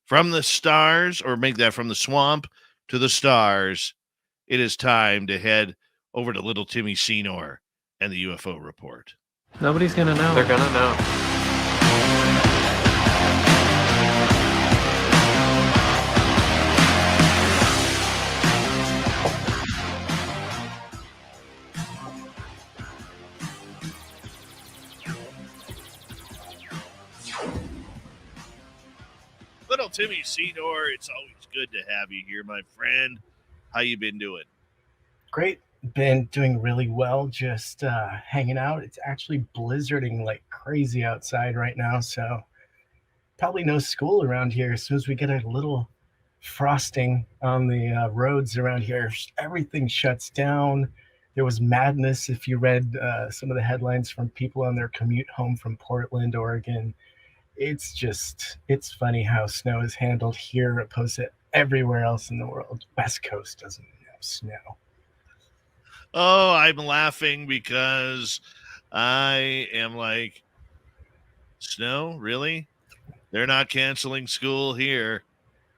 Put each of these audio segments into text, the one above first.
From the stars, or make that from the swamp to the stars, it is time to head over to little Timmy Seanor and the UFO report. Nobody's gonna know. They're gonna know. Little Timmy Seanor, it's always good to have you here, my friend. How you been doing? Great. Been doing really well, just hanging out. It's actually blizzarding like crazy outside right now, so probably no school around here. As soon as we get a little frosting on the roads around here, everything shuts down. There was madness if you read some of the headlines from people on their commute home from Portland, Oregon. It's funny how snow is handled here opposed to everywhere else in the world. West Coast doesn't have snow. Oh, I'm laughing because I am like, snow? Really? They're not canceling school here.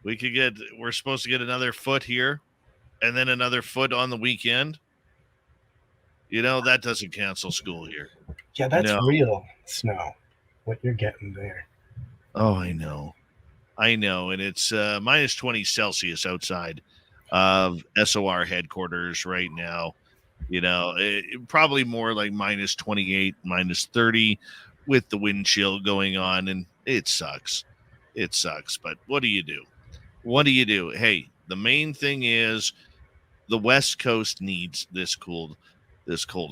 We're supposed to get another foot here and then another foot on the weekend. That doesn't cancel school here. Yeah, that's real snow, what you're getting there. Oh, I know. And it's minus 20 Celsius outside of SOR headquarters right now. Probably more like minus 28, minus 30 with the wind chill going on. And it sucks. But what do you do? Hey, the main thing is the West Coast needs this cold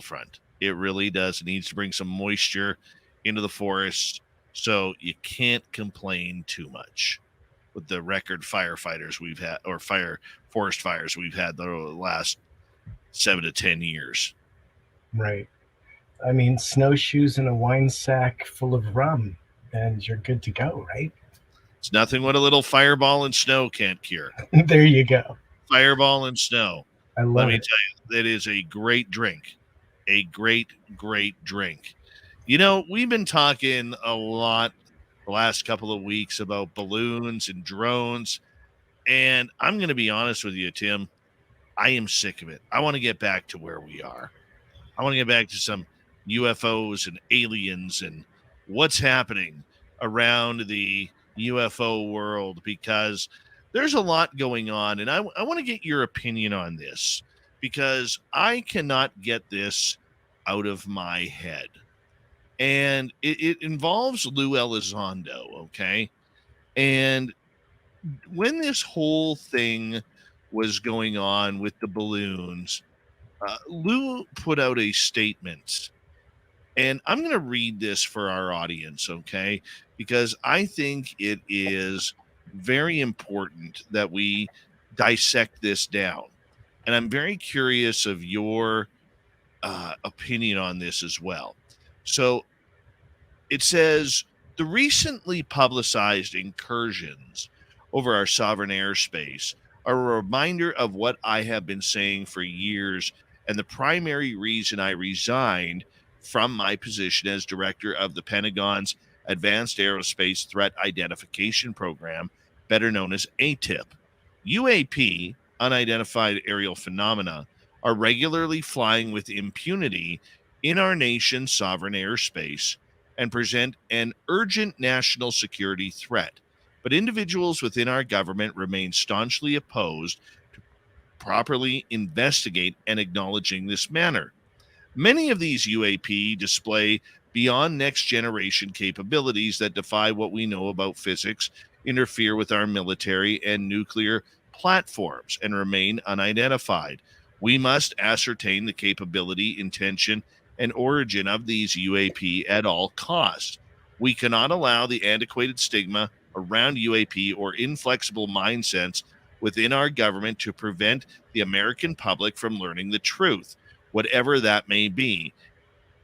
front. It really does. It needs to bring some moisture into the forests. So you can't complain too much with the record firefighters we've had, or forest fires we've had the last 7 to 10 years. Right. I mean, snowshoes and a wine sack full of rum, and you're good to go, right? It's nothing what a little fireball and snow can't cure. There you go. Fireball and snow. Let me tell you, that is a great drink. A great, great drink. We've been talking a lot the last couple of weeks about balloons and drones, and I'm going to be honest with you, Tim. I am sick of it. I want to get back to where we are. I want to get back to some UFOs and aliens and what's happening around the UFO world, because there's a lot going on, and I want to get your opinion on this, because I cannot get this out of my head. And it involves Lou Elizondo, okay? And when this whole thing was going on with the balloons, Lou put out a statement. And I'm going to read this for our audience, okay? Because I think it is very important that we dissect this down. And I'm very curious of your opinion on this as well. So it says, the recently publicized incursions over our sovereign airspace are a reminder of what I have been saying for years, and the primary reason I resigned from my position as director of the Pentagon's Advanced Aerospace Threat Identification Program, better known as ATIP. UAP, unidentified aerial phenomena, are regularly flying with impunity in our nation's sovereign airspace and present an urgent national security threat. But individuals within our government remain staunchly opposed to properly investigate and acknowledging this matter. Many of these UAP display beyond next generation capabilities that defy what we know about physics, interfere with our military and nuclear platforms, and remain unidentified. We must ascertain the capability, intention, and origin of these UAP at all costs. We cannot allow the antiquated stigma around UAP or inflexible mindsets within our government to prevent the American public from learning the truth, whatever that may be.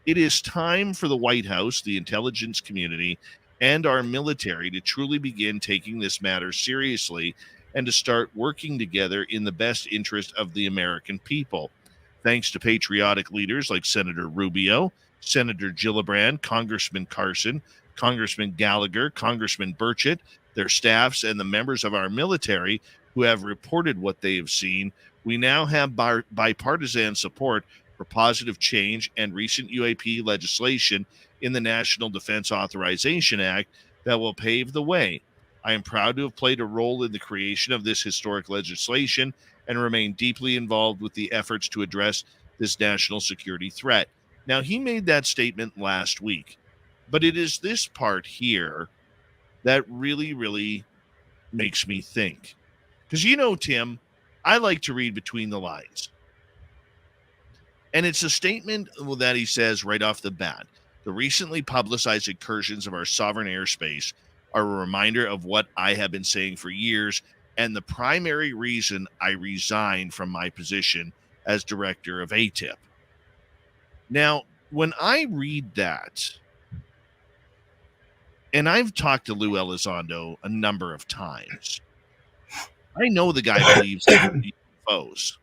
It is time for the White House, the intelligence community, and our military to truly begin taking this matter seriously and to start working together in the best interest of the American people. Thanks to patriotic leaders like Senator Rubio, Senator Gillibrand, Congressman Carson, Congressman Gallagher, Congressman Burchett, their staffs, and the members of our military who have reported what they have seen, we now have bipartisan support for positive change and recent UAP legislation in the National Defense Authorization Act that will pave the way. I am proud to have played a role in the creation of this historic legislation and remain deeply involved with the efforts to address this national security threat. Now, he made that statement last week, but it is this part here that really, really makes me think. Because, Tim, I like to read between the lines. And it's a statement that he says right off the bat. The recently publicized incursions of our sovereign airspace are a reminder of what I have been saying for years and the primary reason I resigned from my position as director of ATIP. Now, when I read that, and I've talked to Lou Elizondo a number of times, I know the guy believes in UFOs.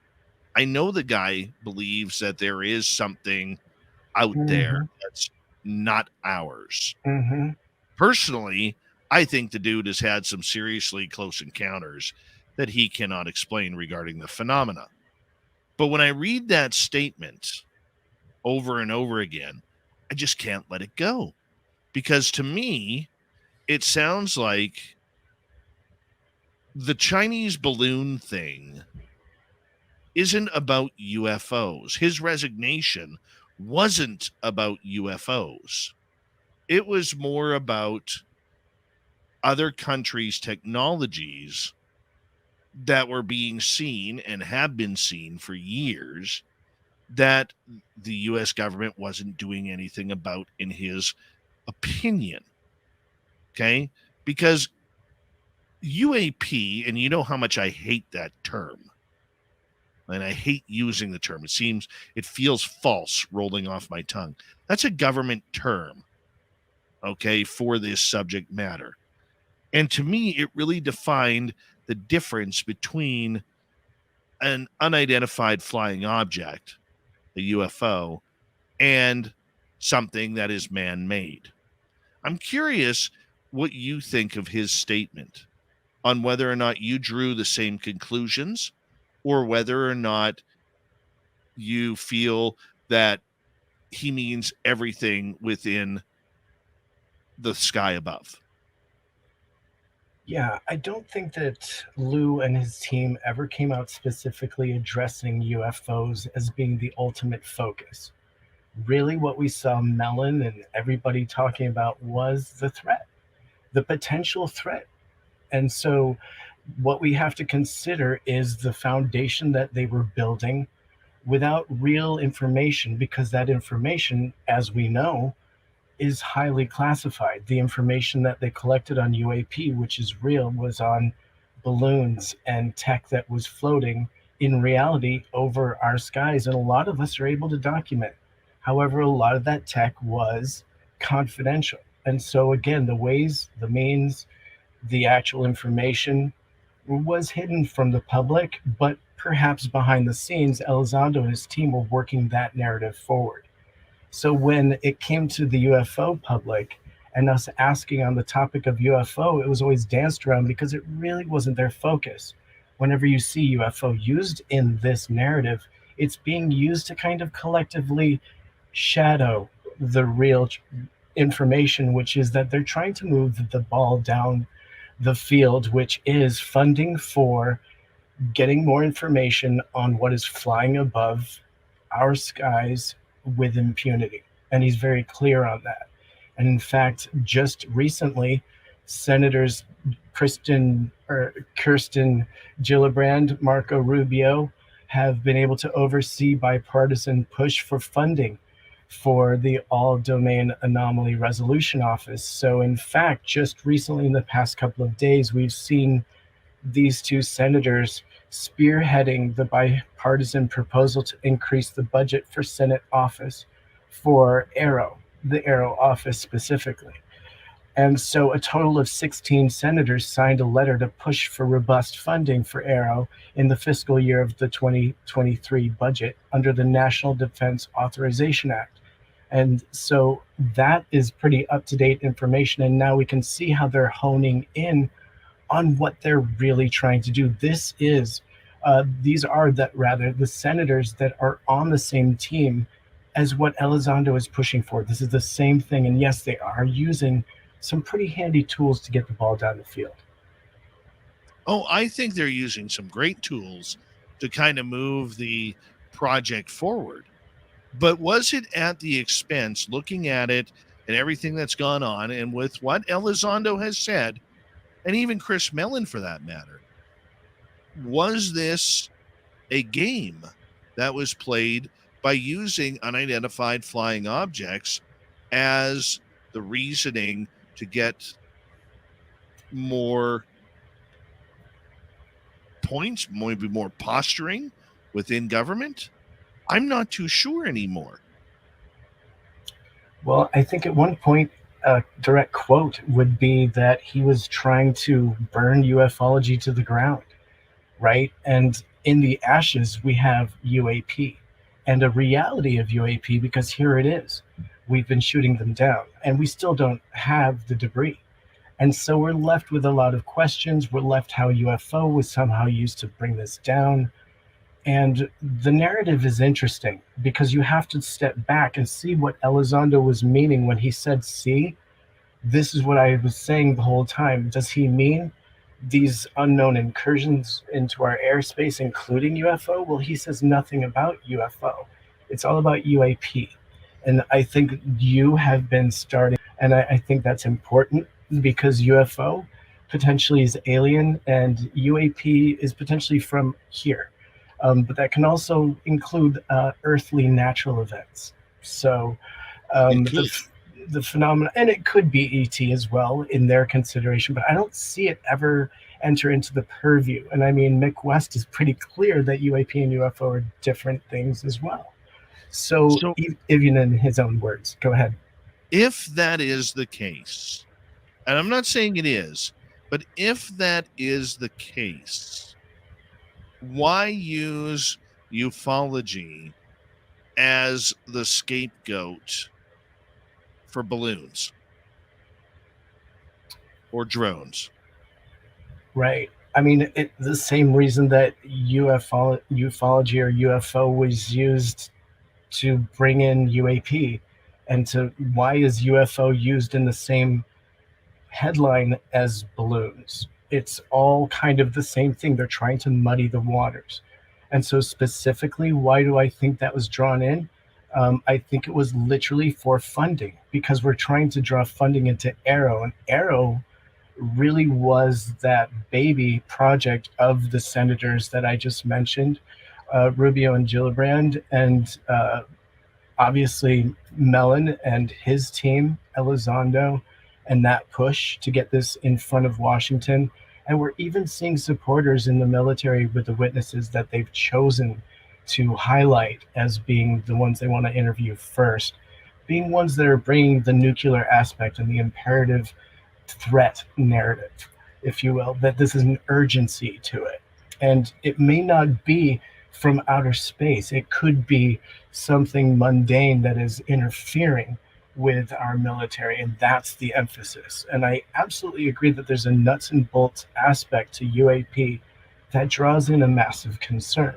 I know the guy believes that there is something out there that's not ours. Personally, I think the dude has had some seriously close encounters that he cannot explain regarding the phenomena. But when I read that statement over and over again, I just can't let it go. Because to me, it sounds like the Chinese balloon thing isn't about UFOs. His resignation wasn't about UFOs. It was more about other countries' technologies that were being seen and have been seen for years that the U.S. government wasn't doing anything about, in his opinion. Okay? Because UAP, and you know how much I hate that term, and I hate using the term. It feels false rolling off my tongue. That's a government term, okay, for this subject matter. And to me, it really defined the difference between an unidentified flying object, a UFO, and something that is man-made. I'm curious what you think of his statement on whether or not you drew the same conclusions or whether or not you feel that he means everything within the sky above. Yeah, I don't think that Lou and his team ever came out specifically addressing UFOs as being the ultimate focus. Really, what we saw Mellon and everybody talking about was the threat, the potential threat. And so what we have to consider is the foundation that they were building without real information, because that information, as we know, is highly classified. The information that they collected on UAP, which is real, was on balloons and tech that was floating in reality over our skies. And a lot of us are able to document. However, a lot of that tech was confidential. And so again, the ways, the means, the actual information was hidden from the public, but perhaps behind the scenes, Elizondo and his team were working that narrative forward. So when it came to the UFO public and us asking on the topic of UFO, it was always danced around because it really wasn't their focus. Whenever you see UFO used in this narrative, it's being used to kind of collectively shadow the real information, which is that they're trying to move the ball down the field, which is funding for getting more information on what is flying above our skies with impunity. And he's very clear on that. And in fact, just recently, Senators Kirsten Gillibrand, Marco Rubio have been able to oversee bipartisan push for funding for the All-Domain Anomaly Resolution Office. So in fact, just recently in the past couple of days, we've seen these two senators spearheading the bipartisan proposal to increase the budget for Senate office for AARO, the AARO office specifically. And so a total of 16 senators signed a letter to push for robust funding for AARO in the fiscal year of the 2023 budget under the National Defense Authorization Act. And so that is pretty up-to-date information. And now we can see how they're honing in on what they're really trying to do. These are the senators that are on the same team as what Elizondo is pushing for. This is the same thing, and yes, they are using some pretty handy tools to get the ball down the field. Oh, I think they're using some great tools to kind of move the project forward. But was it at the expense, looking at it and everything that's gone on, and with what Elizondo has said, and even Chris Mellon for that matter, was this a game that was played by using unidentified flying objects as the reasoning to get more points, maybe more posturing within government? I'm not too sure anymore. Well, I think at one point, a direct quote would be that he was trying to burn ufology to the ground, right? And in the ashes, we have UAP and a reality of UAP, because here it is. We've been shooting them down and we still don't have the debris. And so we're left with a lot of questions. We're left how UFO was somehow used to bring this down. And the narrative is interesting because you have to step back and see what Elizondo was meaning when he said, see, this is what I was saying the whole time. Does he mean these unknown incursions into our airspace, including UFO? Well, he says nothing about UFO. It's all about UAP. And I think you have been starting, and I think that's important because UFO potentially is alien and UAP is potentially from here. But that can also include earthly natural events. So the phenomena, and it could be ET as well in their consideration, but I don't see it ever enter into the purview. And I mean, Mick West is pretty clear that UAP and UFO are different things as well. So even in his own words, go ahead. If that is the case, and I'm not saying it is, but if that is the case, why use ufology as the scapegoat for balloons or drones? Right. I mean, the same reason that ufology or UFO was used to bring in UAP, and to why is UFO used in the same headline as balloons? It's all kind of the same thing. They're trying to muddy the waters. And so specifically, why do I think that was drawn in? I think it was literally for funding, because we're trying to draw funding into Arrow, and Arrow really was that baby project of the senators that I just mentioned, Rubio and Gillibrand, and obviously Mellon and his team, Elizondo, and that push to get this in front of Washington. And we're even seeing supporters in the military with the witnesses that they've chosen to highlight as being the ones they want to interview first, being ones that are bringing the nuclear aspect and the imperative threat narrative, if you will, that this is an urgency to it. And it may not be from outer space. It could be something mundane that is interfering with our military, and that's the emphasis. And I absolutely agree that there's a nuts and bolts aspect to UAP that draws in a massive concern.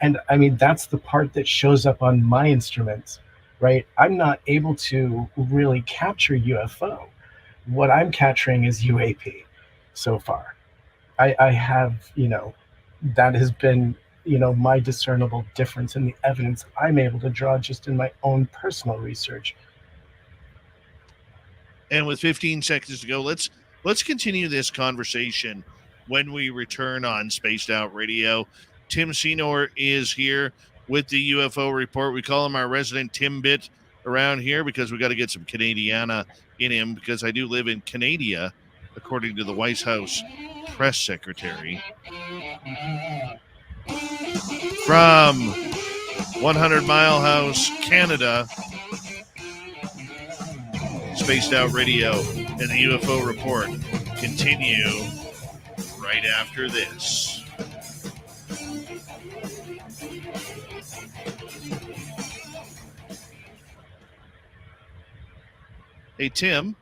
And I mean, that's the part that shows up on my instruments, right? I'm not able to really capture UFO. What I'm capturing is UAP so far. I have, that has been, my discernible difference in the evidence I'm able to draw just in my own personal research. And with 15 seconds to go, let's continue this conversation when we return on Spaced Out Radio. Tim Seanor is here with the UFO report. We call him our resident Timbit around here because we got to get some Canadiana in him, because I do live in Canada, according to the White House press secretary. From 100 Mile House, Canada, Spaced Out Radio and the UFO report continue right after this. Hey, Tim.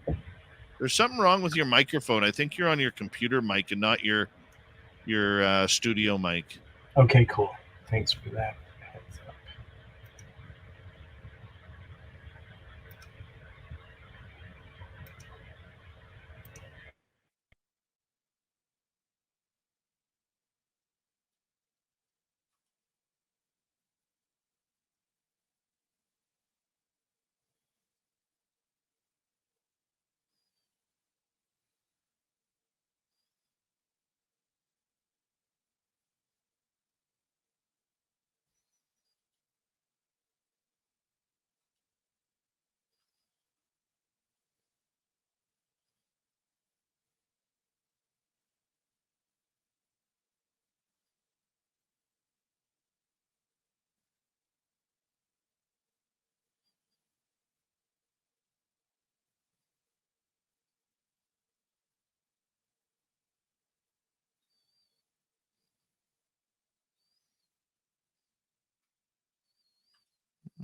There's something wrong with your microphone. I think you're on your computer mic and not your studio mic. Okay, cool. Thanks for that. Heads up.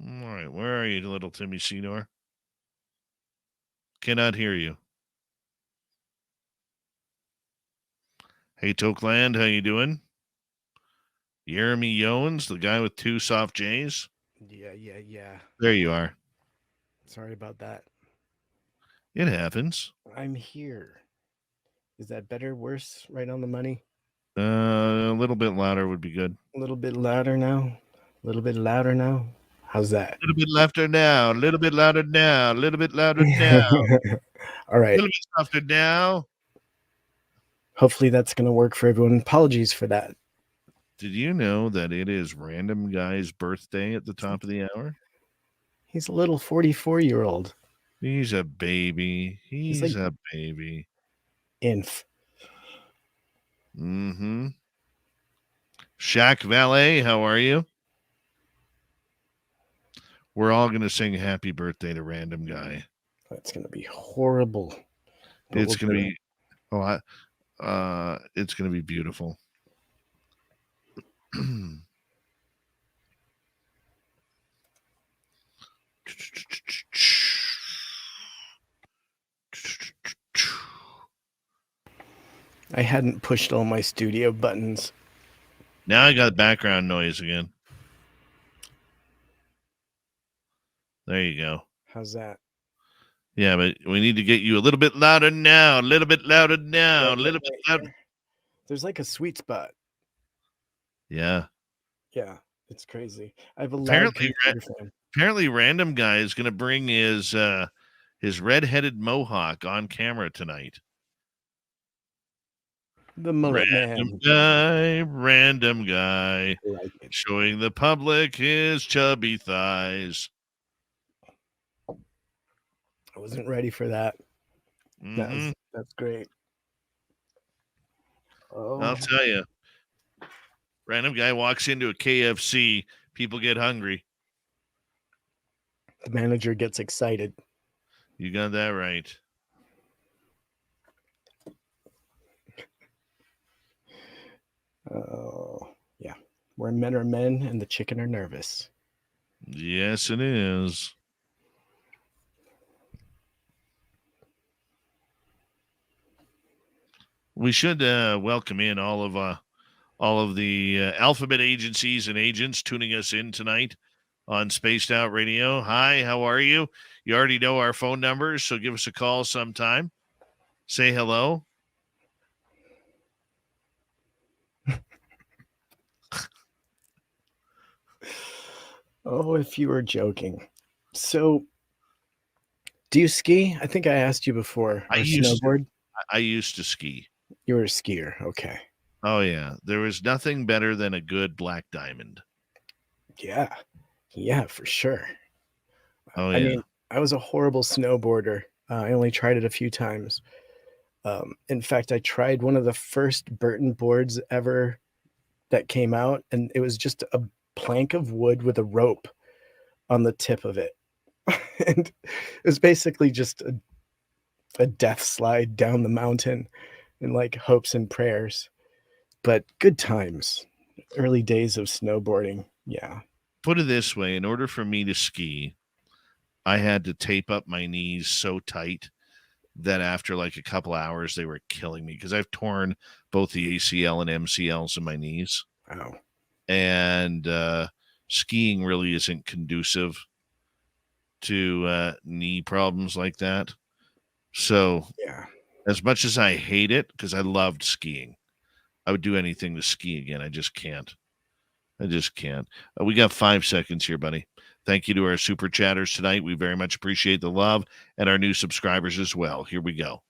All right, where are you, little Timmy Seanor? Cannot hear you. Hey, Tokeland, how you doing? Jeremy Yones, the guy with 2 soft J's. Yeah. There you are. Sorry about that. It happens. I'm here. Is that better, worse, right on the money? A little bit louder would be good. A little bit louder now? A little bit louder now? How's that? A little bit louder now. A little bit louder now. A little bit louder now. All A right. little bit softer now. Hopefully that's going to work for everyone. Apologies for that. Did you know that it is Random Guy's birthday at the top of the hour? He's a little 44-year-old. He's a baby. He's like- a baby. Inf. Mm-hmm. Shaq Valet, how are you? We're all going to sing happy birthday to Random Guy. That's going to be horrible. But It's we'll going to do be, it's going to be beautiful. I hadn't pushed all my studio buttons. Now I got background noise again. There you go. How's that? Yeah, but we need to get you a little bit louder now. A little bit louder now. A little bit louder. There's like a sweet spot. Yeah. Yeah, it's crazy. I have a Apparently, loud computer fan. Apparently, Random Guy is going to bring his red-headed mohawk on camera tonight. The mullet man. Random guy, I like it. showing the public his chubby thighs. I wasn't ready for that. Mhm. That's great. Oh, I'll tell you. Random Guy walks into a KFC. People get hungry. the manager gets excited. You got that right. Oh, yeah. Where men are men and the chicken are nervous. Yes, it is. We should welcome in all of the alphabet agencies and agents tuning us in tonight on Spaced Out Radio. Hi, how are you? You already know our phone numbers, so give us a call sometime. Say hello. Oh, if you were joking. So, do you ski? I think I asked you before. Or I used to. snowboard? I used to ski. You were a skier. Okay. Oh, yeah. There was nothing better than a good black diamond. Yeah. Yeah, for sure. Oh, I yeah. mean, I was a horrible snowboarder. I only tried it a few times. In fact, I tried one of the first Burton boards ever that came out, and it was just a plank of wood with a rope on the tip of it. And it was basically just a death slide down the mountain in like hopes and prayers. But good times. Early days of snowboarding. Yeah. Put it this way, in order for me to ski, I had to tape up my knees so tight that after like a couple hours, they were killing me because I've torn both the ACL and MCLs in my knees. Wow. And skiing really isn't conducive to knee problems like that. So, Yeah. as much as I hate it, because I loved skiing, I would do anything to ski again. I just can't. We got 5 seconds here, buddy. Thank you to our super chatters tonight. We very much appreciate the love and our new subscribers as well. Here we go.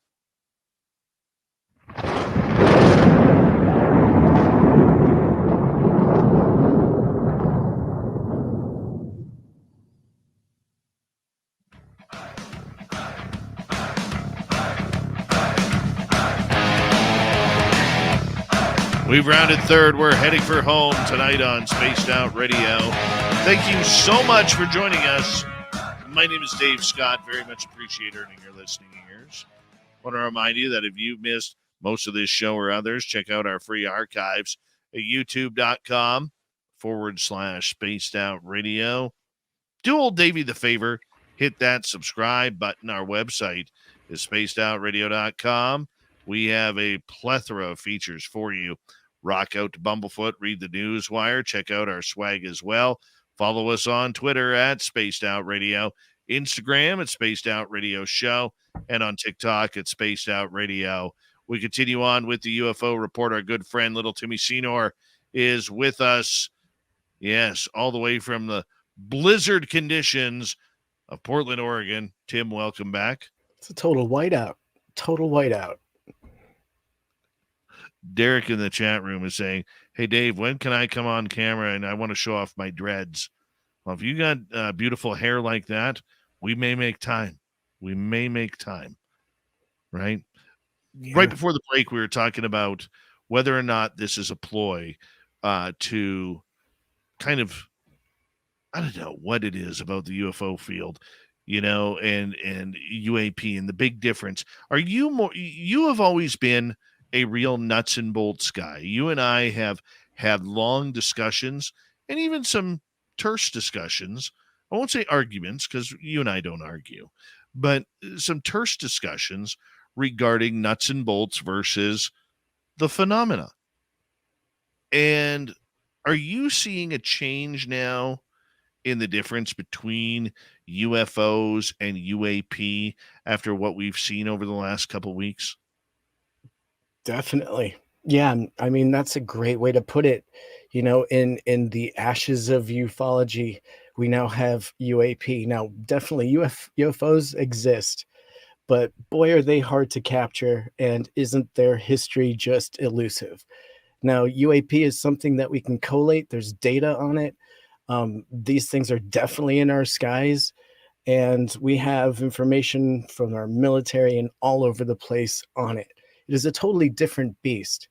We've rounded third. We're heading for home tonight on Spaced Out Radio. Thank you so much for joining us. My name is Dave Scott. Very much appreciate earning your listening ears. I want to remind you that if you've missed most of this show or others, check out our free archives at youtube.com/Spaced Out Radio. Do old Davey the favor. Hit that subscribe button. Our website is spacedoutradio.com. We have a plethora of features for you. Rock out to Bumblefoot, read the news wire, check out our swag as well. Follow us on Twitter at Spaced Out Radio, Instagram at Spaced Out Radio Show, and on TikTok at Spaced Out Radio. We continue on with the UFO report. Our good friend, little Timmy Seanor, is with us. Yes, all the way from the blizzard conditions of Portland, Oregon. Tim, welcome back. It's a total whiteout. Total whiteout. Derek in the chat room is saying, hey, Dave, when can I come on camera and I want to show off my dreads? Well, if you got beautiful hair like that, we may make time. Right? Yeah. Right before the break, we were talking about whether or not this is a ploy to kind of, I don't know what it is about the UFO field, and UAP and the big difference. You have always been a real nuts and bolts guy. You and I have had long discussions and even some terse discussions. I won't say arguments because you and I don't argue, but some terse discussions regarding nuts and bolts versus the phenomena. And are you seeing a change now in the difference between UFOs and UAP after what we've seen over the last couple of weeks? Definitely. Yeah. I mean, that's a great way to put it. In the ashes of ufology, we now have UAP. Now, definitely UFOs exist, but boy, are they hard to capture. And isn't their history just elusive? Now, UAP is something that we can collate. There's data on it. These things are definitely in our skies. And we have information from our military and all over the place on it. It is a totally different beast.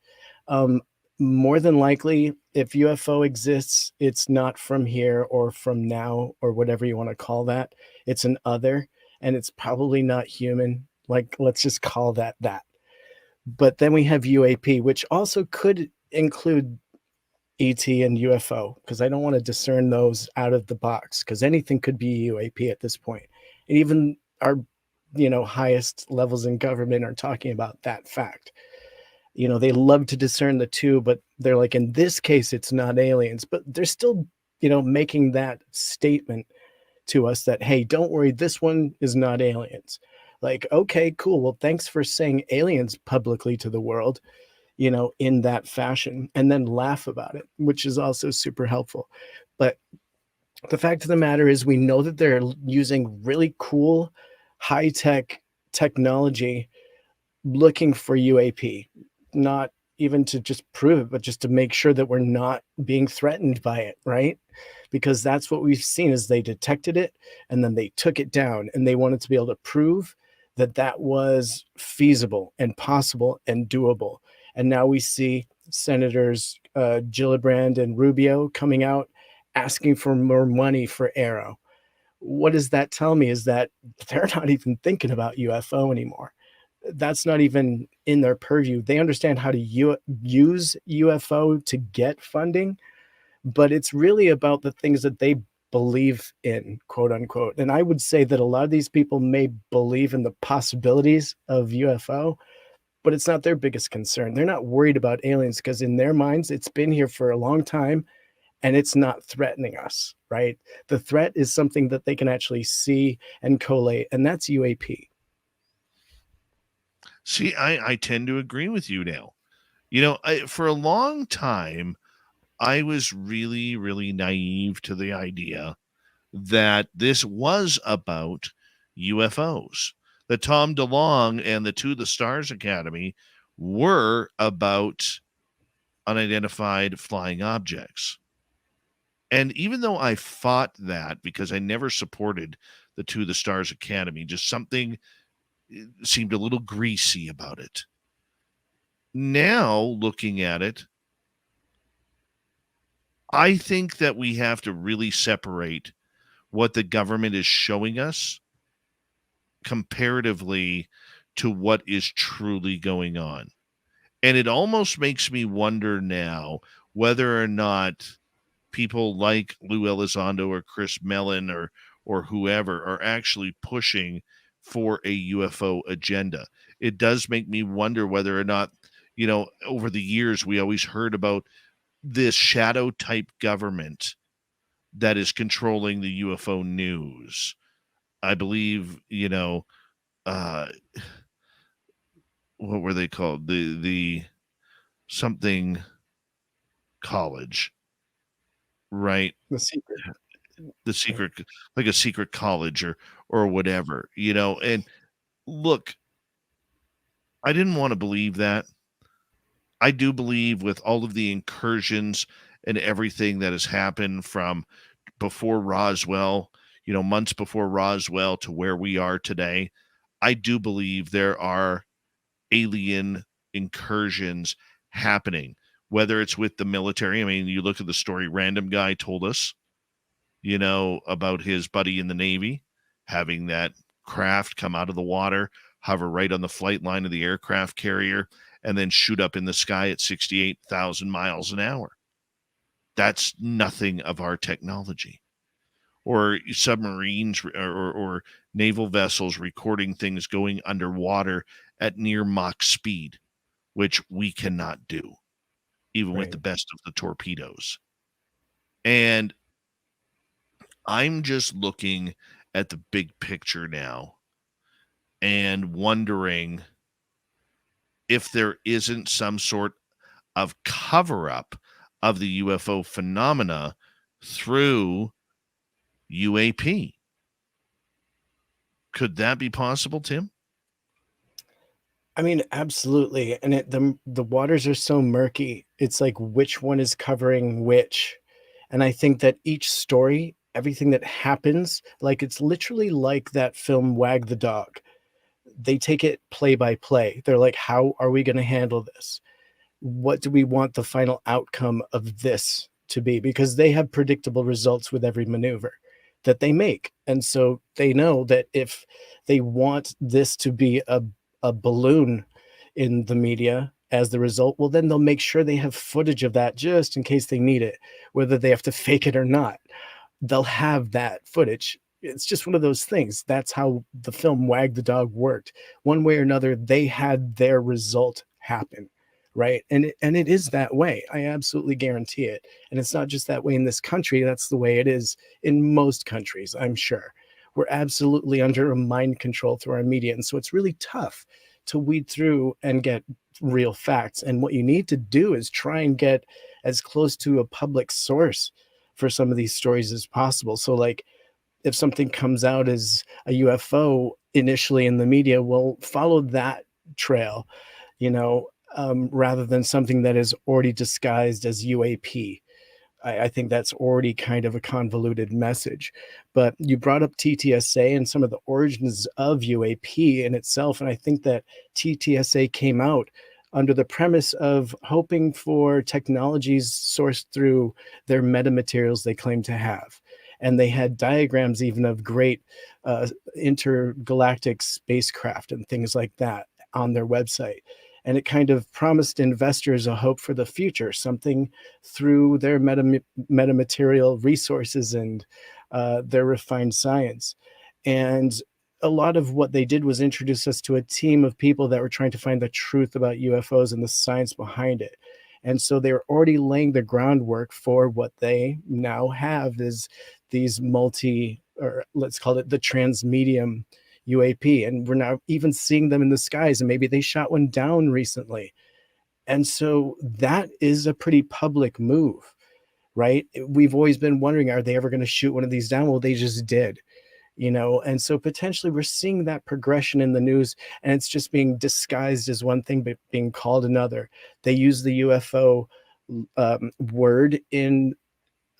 More than likely, if UFO exists, it's not from here or from now or whatever you want to call that. It's an other, and it's probably not human. Like, let's just call that. But then we have UAP, which also could include ET and UFO, because I don't want to discern those out of the box, because anything could be UAP at this point. And even our highest levels in government are talking about that fact. They love to discern the two, but they're like, in this case, it's not aliens, but they're still, making that statement to us that, hey, don't worry, this one is not aliens. Like, okay, cool. Well, thanks for saying aliens publicly to the world, in that fashion, and then laugh about it, which is also super helpful. But the fact of the matter is, we know that they're using really cool, high-tech technology looking for UAP, not even to just prove it, but just to make sure that we're not being threatened by it, right? Because that's what we've seen, is they detected it and then they took it down, and they wanted to be able to prove that that was feasible and possible and doable. And now we see Senators Gillibrand and Rubio coming out asking for more money for Arrow. What does that tell me? Is that they're not even thinking about UFO anymore. That's not even in their purview. They understand how to use UFO to get funding, but it's really about the things that they believe in, quote unquote. And I would say that a lot of these people may believe in the possibilities of UFO, but it's not their biggest concern. They're not worried about aliens because in their minds, it's been here for a long time and it's not threatening us, right? The threat is something that they can actually see and collate, and that's UAP. See, I tend to agree with you now. You know, for a long time, I was really, really naive to the idea that this was about UFOs. That Tom DeLonge and the To the Stars Academy were about unidentified flying objects. And even though I fought that because I never supported the To the Stars Academy, just something seemed a little greasy about it. Now, looking at it, I think that we have to really separate what the government is showing us comparatively to what is truly going on. And it almost makes me wonder now whether or not people like Lou Elizondo or Chris Mellon or whoever are actually pushing for a UFO agenda. It does make me wonder whether or not, you know, over the years we always heard about this shadow type government that is controlling the UFO news. I believe, you know, uh what were they called? The something college, right? The secret. The secret, like a secret college or whatever, you know. And look, I didn't want to believe that. I do believe with all of the incursions and everything that has happened from before Roswell, you know, months before Roswell to where we are today, I do believe there are alien incursions happening, whether it's with the military. I mean, you look at the story Random Guy told us, you know, about his buddy in the Navy having that craft come out of the water, hover right on the flight line of the aircraft carrier, and then shoot up in the sky at 68,000 miles an hour. That's nothing of our technology. Or submarines or naval vessels recording things going underwater at near Mach speed, which we cannot do, even with the best of the torpedoes. And I'm just looking at the big picture now and wondering if there isn't some sort of cover up of the UFO phenomena through UAP. Could that be possible, Tim? I mean, absolutely. And the waters are so murky. It's like which one is covering which. And I think that each story, everything that happens, like it's literally like that film Wag the Dog. They take it play by play. They're like, how are we going to handle this? What do we want the final outcome of this to be? Because they have predictable results with every maneuver that they make. And so they know that if they want this to be a balloon in the media as the result, well, then they'll make sure they have footage of that just in case they need it, whether they have to fake it or not. They'll have that footage. It's just one of those things. That's how the film Wag the Dog worked. One way or another, they had their result happen, right? And it is that way. I absolutely guarantee it. And it's not just that way in this country. That's the way it is in most countries, I'm sure. We're absolutely under a mind control through our media. And so it's really tough to weed through and get real facts. And what you need to do is try and get as close to a public source for some of these stories as possible. So like if something comes out as a UFO initially in the media, well, follow that trail, you know, rather than something that is already disguised as UAP. I think that's already kind of a convoluted message. But you brought up TTSA and some of the origins of UAP in itself. And I think that TTSA came out under the premise of hoping for technologies sourced through their metamaterials they claim to have. And they had diagrams even of great intergalactic spacecraft and things like that on their website. And it kind of promised investors a hope for the future, something through their metamaterial resources and their refined science. And a lot of what they did was introduce us to a team of people that were trying to find the truth about UFOs and the science behind it. And so they were already laying the groundwork for what they now have is these or let's call it the transmedium UAP. And we're now even seeing them in the skies, and maybe they shot one down recently. And so that is a pretty public move, right? We've always been wondering, are they ever going to shoot one of these down? Well, they just did. And so potentially we're seeing that progression in the news, and it's just being disguised as one thing but being called another. They use the UFO word in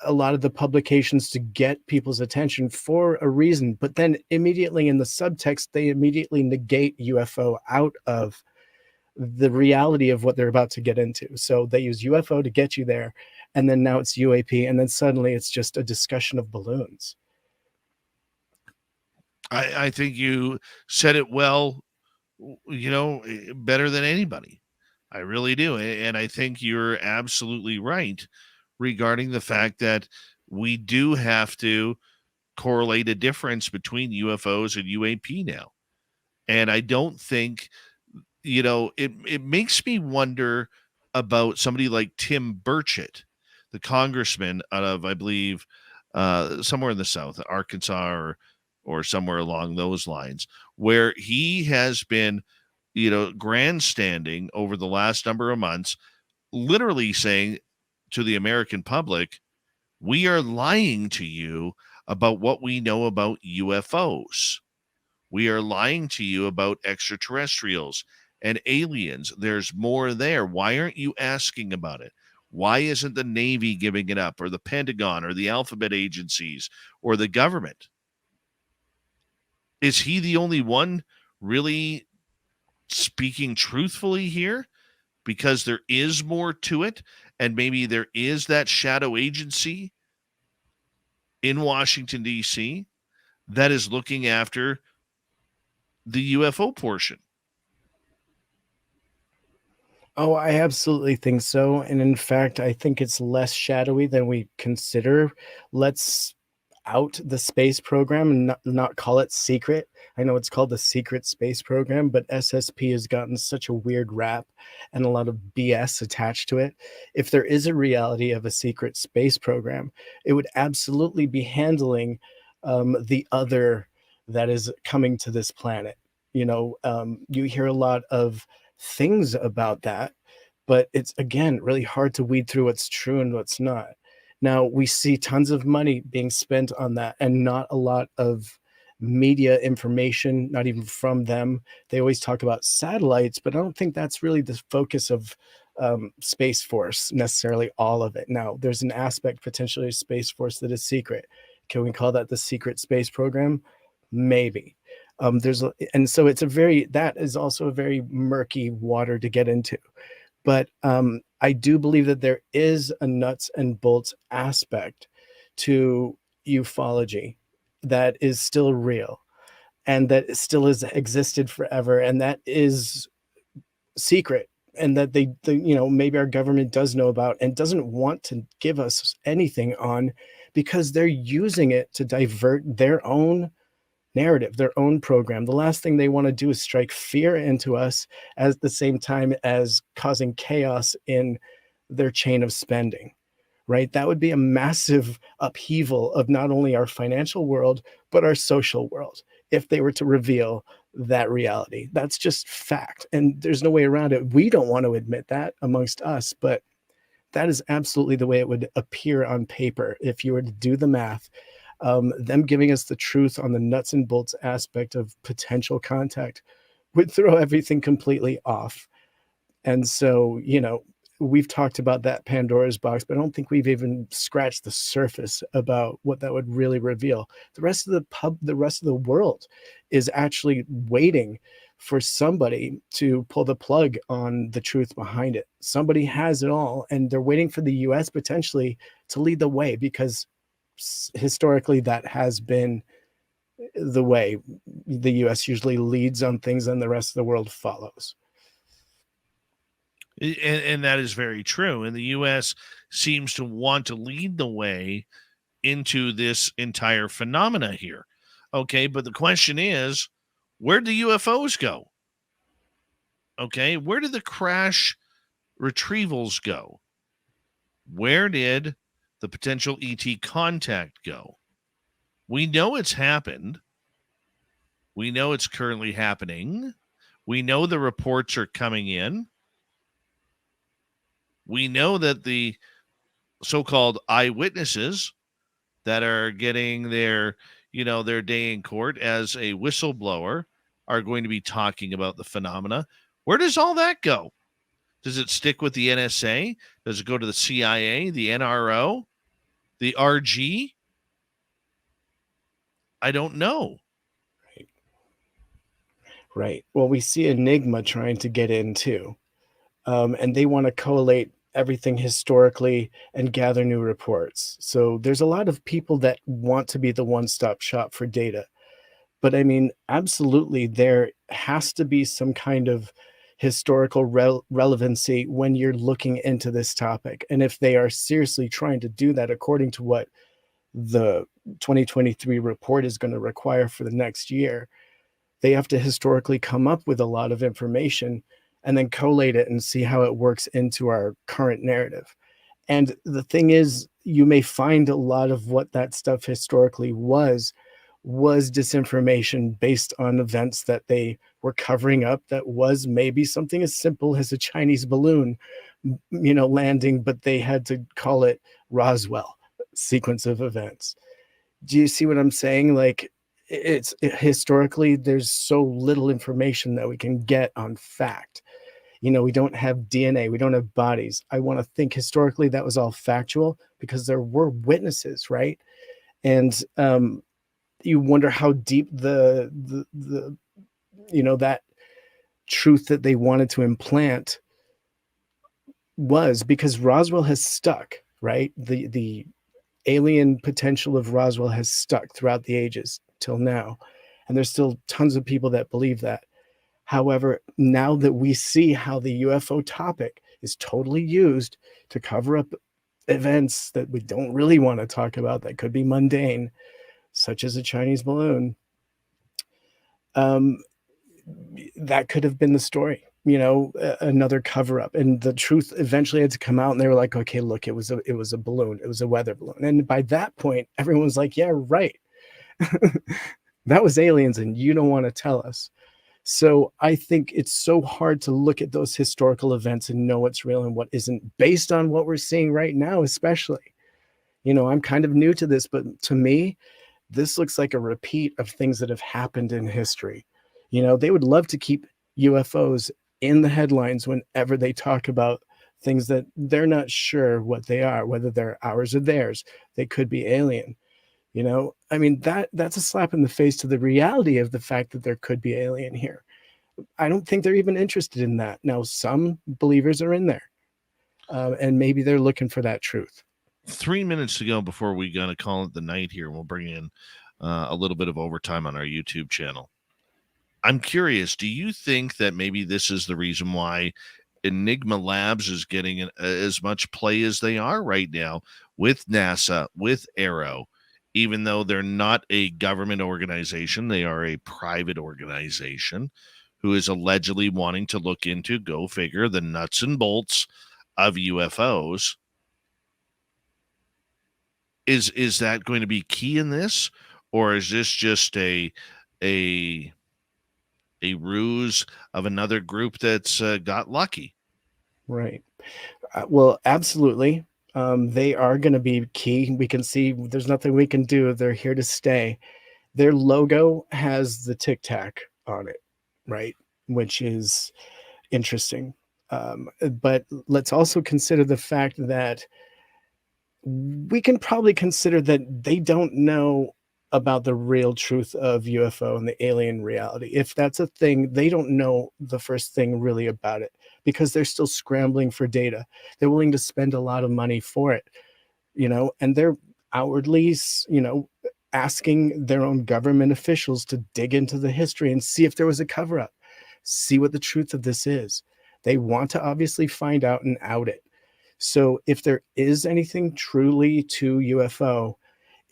a lot of the publications to get people's attention for a reason, but then immediately in the subtext they immediately negate UFO out of the reality of what they're about to get into. So they use UFO to get you there, and then now it's UAP, and then suddenly it's just a discussion of balloons. I think you said it well, better than anybody. I really do. And I think you're absolutely right regarding the fact that we do have to correlate a difference between UFOs and UAP now. And I don't think, it makes me wonder about somebody like Tim Burchett, the congressman out of, I believe, somewhere in the South, Arkansas or somewhere along those lines, where he has been, grandstanding over the last number of months, literally saying to the American public, we are lying to you about what we know about UFOs. We are lying to you about extraterrestrials and aliens. There's more there. Why aren't you asking about it? Why isn't the Navy giving it up, or the Pentagon, or the alphabet agencies, or the government? Is he the only one really speaking truthfully here? Because there is more to it, and maybe there is that shadow agency in Washington, D.C. that is looking after the UFO portion. Oh, I absolutely think so. And in fact, I think it's less shadowy than we consider. Let's out the space program and not call it secret. I know it's called the secret space program, but SSP has gotten such a weird rap and a lot of BS attached to it. If there is a reality of a secret space program, it would absolutely be handling the other that is coming to this planet. You hear a lot of things about that, but it's again really hard to weed through what's true and what's not. Now we see tons of money being spent on that and not a lot of media information, not even from them. They always talk about satellites, but I don't think that's really the focus of Space Force, necessarily all of it. Now there's an aspect potentially of Space Force that is secret. Can we call that the secret space program? Maybe. And so that is also a very murky water to get into. But I do believe that there is a nuts and bolts aspect to ufology that is still real and that still has existed forever, and that is secret, and that maybe our government does know about and doesn't want to give us anything on, because they're using it to divert their own narrative, their own program. The last thing they want to do is strike fear into us at the same time as causing chaos in their chain of spending, right? That would be a massive upheaval of not only our financial world, but our social world if they were to reveal that reality. That's just fact. And there's no way around it. We don't want to admit that amongst us, but that is absolutely the way it would appear on paper if you were to do the math. Them giving us the truth on the nuts and bolts aspect of potential contact would throw everything completely off. And so, we've talked about that Pandora's box, but I don't think we've even scratched the surface about what that would really reveal. The rest of the world is actually waiting for somebody to pull the plug on the truth behind it. Somebody has it all, and they're waiting for the US potentially to lead the way, because historically that has been the way. The US usually leads on things and the rest of the world follows. And that is very true. And the U.S. seems to want to lead the way into this entire phenomena here. Okay, but the question is, where'd the UFOs go? Okay, where did the crash retrievals go? Where did the potential ET contact go? We know it's happened. We know it's currently happening. We know the reports are coming in. We know that the so-called eyewitnesses that are getting their day in court as a whistleblower are going to be talking about the phenomena. Where does all that go? Does it stick with the NSA? Does it go to the CIA, the NRO, the RG? I don't know. Right. Well, we see Enigma trying to get in too. And they want to collate everything historically and gather new reports. So there's a lot of people that want to be the one-stop shop for data. But I mean, absolutely, there has to be some kind of historical relevancy when you're looking into this topic. And if they are seriously trying to do that, according to what the 2023 report is going to require for the next year, they have to historically come up with a lot of information and then collate it and see how it works into our current narrative. And the thing is, you may find a lot of what that stuff historically was disinformation based on events that they were covering up, that was maybe something as simple as a Chinese balloon, landing, but they had to call it Roswell sequence of events. Do you see what I'm saying? Like, historically, there's so little information that we can get on fact. We don't have DNA, we don't have bodies. I want to think historically that was all factual because there were witnesses, right? And you wonder how deep the that truth that they wanted to implant was, because Roswell has stuck, right? The alien potential of Roswell has stuck throughout the ages till now, and there's still tons of people that believe that. However, now that we see how the UFO topic is totally used to cover up events that we don't really want to talk about, that could be mundane, such as a Chinese balloon, that could have been the story, another cover up, and the truth eventually had to come out, and they were like, okay, look, it was a balloon, it was a weather balloon. And by that point, everyone was like, yeah, right. That was aliens, and you don't want to tell us. So I think it's so hard to look at those historical events and know what's real and what isn't based on what we're seeing right now, especially. I'm kind of new to this, but to me, this looks like a repeat of things that have happened in history. They would love to keep UFOs in the headlines whenever they talk about things that they're not sure what they are, whether they're ours or theirs. They could be alien. I mean, that's a slap in the face to the reality of the fact that there could be alien here. I don't think they're even interested in that. Now, some believers are in there, and maybe they're looking for that truth. 3 minutes to go before we're going to call it the night here. We'll bring in a little bit of overtime on our YouTube channel. I'm curious, do you think that maybe this is the reason why Enigma Labs is getting as much play as they are right now with NASA, with Aero? Even though they're not a government organization, they are a private organization who is allegedly wanting to look into, go figure, the nuts and bolts of UFOs. Is that going to be key in this, or is this just a ruse of another group that's got lucky? Right. Well, absolutely. They are going to be key. We can see there's nothing we can do. They're here to stay. Their logo has the Tic Tac on it, right? Which is interesting. But let's also consider the fact that we can probably consider that they don't know about the real truth of UFO and the alien reality. If that's a thing, they don't know the first thing really about it, because they're still scrambling for data. They're willing to spend a lot of money for it, and they're outwardly, asking their own government officials to dig into the history and see if there was a cover up, see what the truth of this is. They want to obviously find out and out it. So if there is anything truly to UFO,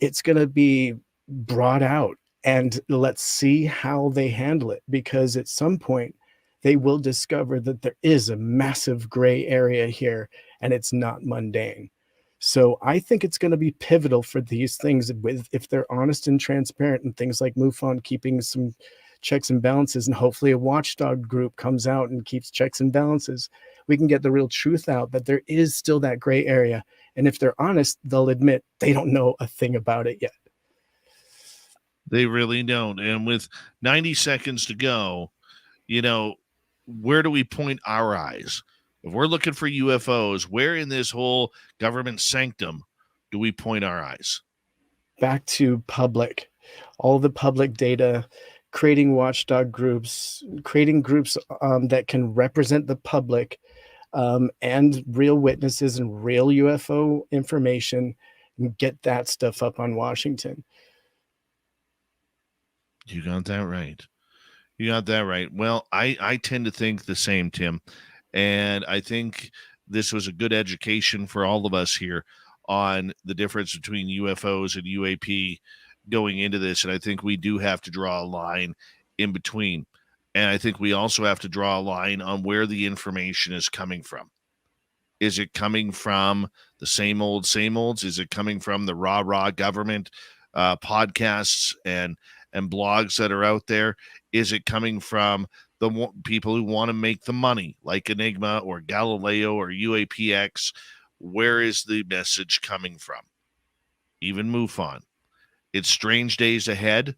it's going to be brought out, and let's see how they handle it, because at some point they will discover that there is a massive gray area here and it's not mundane. So I think it's going to be pivotal for these things, with if they're honest and transparent, and things like MUFON keeping some checks and balances, and hopefully a watchdog group comes out and keeps checks and balances, we can get the real truth out, that there is still that gray area. And if they're honest, they'll admit they don't know a thing about it yet. They really don't. And with 90 seconds to go, where do we point our eyes? If we're looking for UFOs, where in this whole government sanctum do we point our eyes? Back to public, all the public data, creating watchdog groups, creating groups that can represent the public, and real witnesses and real UFO information, and get that stuff up on Washington. You got that right. You got that right. Well, I tend to think the same, Tim. And I think this was a good education for all of us here on the difference between UFOs and UAP going into this. And I think we do have to draw a line in between. And I think we also have to draw a line on where the information is coming from. Is it coming from the same olds? Is it coming from the rah government podcasts and blogs that are out there? Is it coming from the people who want to make the money, like Enigma or Galileo or UAPX? Where is the message coming from? Even MUFON. It's strange days ahead.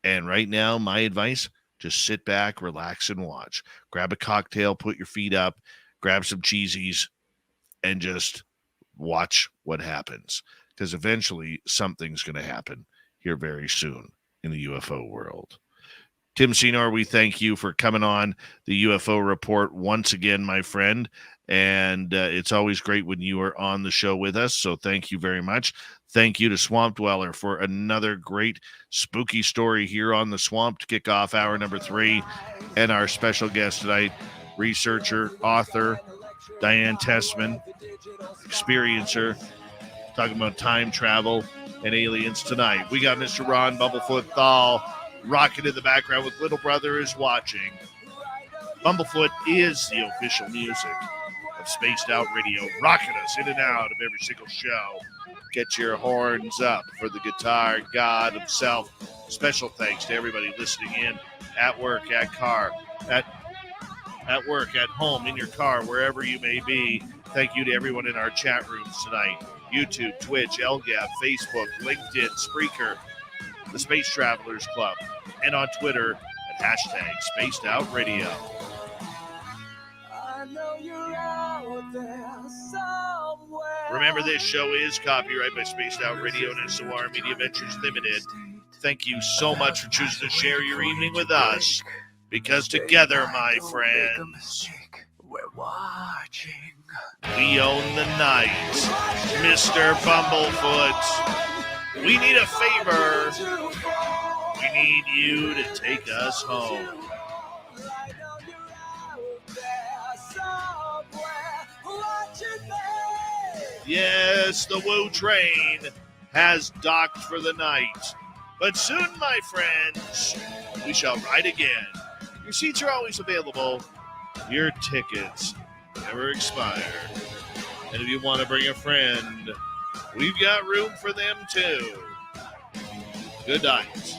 And right now, my advice, just sit back, relax, and watch. Grab a cocktail, put your feet up, grab some cheesies, and just watch what happens. Because eventually, something's going to happen here very soon in the UFO world. Tim Seanor, we thank you for coming on the UFO Report once again, my friend. And it's always great when you are on the show with us. So thank you very much. Thank you to Swamp Dweller for another great spooky story here on the Swamp to kick off hour number 3. And our special guest tonight, researcher, author, Diane Tessman, experiencer, talking about time travel and aliens tonight. We got Mr. Ron Bumblefoot THAL rocking in the background with Little Brother is Watching. Bumblefoot is the official music of Spaced Out Radio, rocking us in and out of every single show. Get your horns up for the guitar god himself. Special thanks to everybody listening in at work, at work, at home, in your car, wherever you may be. Thank you to everyone in our chat rooms tonight. YouTube, Twitch, LGAP, Facebook, LinkedIn, Spreaker, the Space Travelers Club, and on Twitter at #SpacedOutRadio. Remember, this show is copyrighted by Spaced Out Radio and SOR Media Ventures Limited. Thank you so much for choosing to share your evening with us, because together, my friends, we're watching. We own the night. Mr. Bumblefoot, we need a favor. We need you to take us home. Yes, the Woo train has docked for the night. But soon, my friends, we shall ride again. Your seats are always available. Your tickets never expire. And if you want to bring a friend, we've got room for them too. Good night.